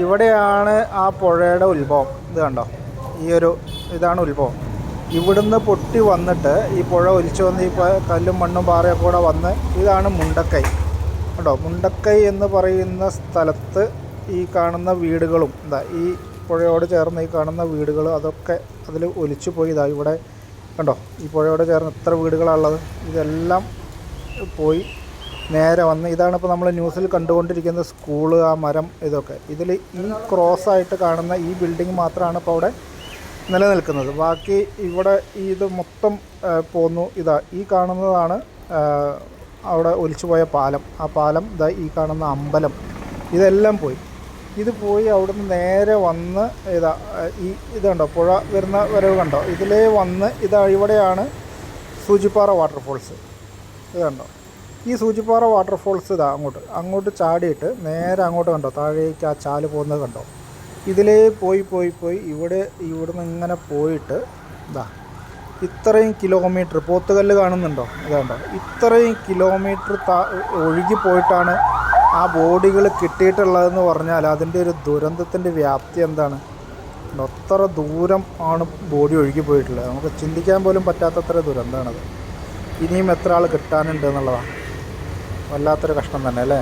ഇവിടെയാണ് ആ പുഴയുടെ ഉത്ഭവം. ഇത് കണ്ടോ, ഇതാണ് ഉത്ഭവം. ഇവിടുന്ന് പൊട്ടി വന്നിട്ട് ഈ പുഴ ഒലിച്ചു വന്ന് ഈ കല്ലും മണ്ണും പാറയൊക്കെ കൂടെ വന്ന് ഇതാണ് മുണ്ടക്കൈ. കേട്ടോ, മുണ്ടക്കൈ എന്ന് പറയുന്ന സ്ഥലത്ത് ഈ കാണുന്ന വീടുകളും ഈ പുഴയോട് ചേർന്ന് ഈ കാണുന്ന വീടുകൾ അതൊക്കെ അതിൽ ഒലിച്ചു പോയി. ഇവിടെ കണ്ടോ, ഈ പുഴയോട് ചേർന്ന് എത്ര വീടുകളാണുള്ളത്. ഇതെല്ലാം പോയി നേരെ വന്ന് ഇതാണിപ്പോൾ നമ്മൾ ന്യൂസിൽ കണ്ടുകൊണ്ടിരിക്കുന്ന സ്കൂള്, ആ മരം, ഇതൊക്കെ. ഇതിൽ ഈ ക്രോസായിട്ട് കാണുന്ന ഈ ബിൽഡിംഗ് മാത്രമാണ് ഇപ്പോൾ അവിടെ നിലനിൽക്കുന്നത്. ബാക്കി ഇവിടെ ഇത് മൊത്തം പോന്നു. ഈ കാണുന്നതാണ് അവിടെ ഒലിച്ചു പോയ പാലം. ആ പാലം, ഈ കാണുന്ന അമ്പലം, ഇതെല്ലാം പോയി. ഇത് പോയി അവിടുന്ന് നേരെ വന്ന് ഇത് കണ്ടോ, പുഴ വരുന്ന വരവ് കണ്ടോ, ഇതിലേ വന്ന് ഇവിടെയാണ് സൂചിപ്പാറ വാട്ടർഫോൾസ്. ഇത് കണ്ടോ, ഈ സൂചിപ്പാറ വാട്ടർഫോൾസ് അങ്ങോട്ട് ചാടിയിട്ട് നേരെ അങ്ങോട്ട് കണ്ടോ, താഴേക്ക് ആ ചാല് പോകുന്നത് കണ്ടോ. ഇതിലേ പോയി ഇവിടുന്ന് ഇങ്ങനെ പോയിട്ട് ഇത്രയും കിലോമീറ്റർ പോത്തുകല്ല് കാണുന്നുണ്ടോ, ഇത് കണ്ടോ, ഇത്രയും കിലോമീറ്റർ ഒഴുകി പോയിട്ടാണ് ആ ബോഡികൾ കിട്ടിയിട്ടുള്ളതെന്ന് പറഞ്ഞാൽ അതിൻ്റെ ഒരു ദുരന്തത്തിൻ്റെ വ്യാപ്തി എന്താണ്. അത്ര ദൂരം ആണ് ബോഡി ഒഴുകി പോയിട്ടുള്ളത്. നമുക്ക് ചിന്തിക്കാൻ പോലും പറ്റാത്തത്ര ദുരന്തമാണത്. ഇനിയും എത്ര ആൾ കിട്ടാനുണ്ട് എന്നുള്ളതാണ്. വല്ലാത്തൊരു കഷ്ടം തന്നെ അല്ലേ.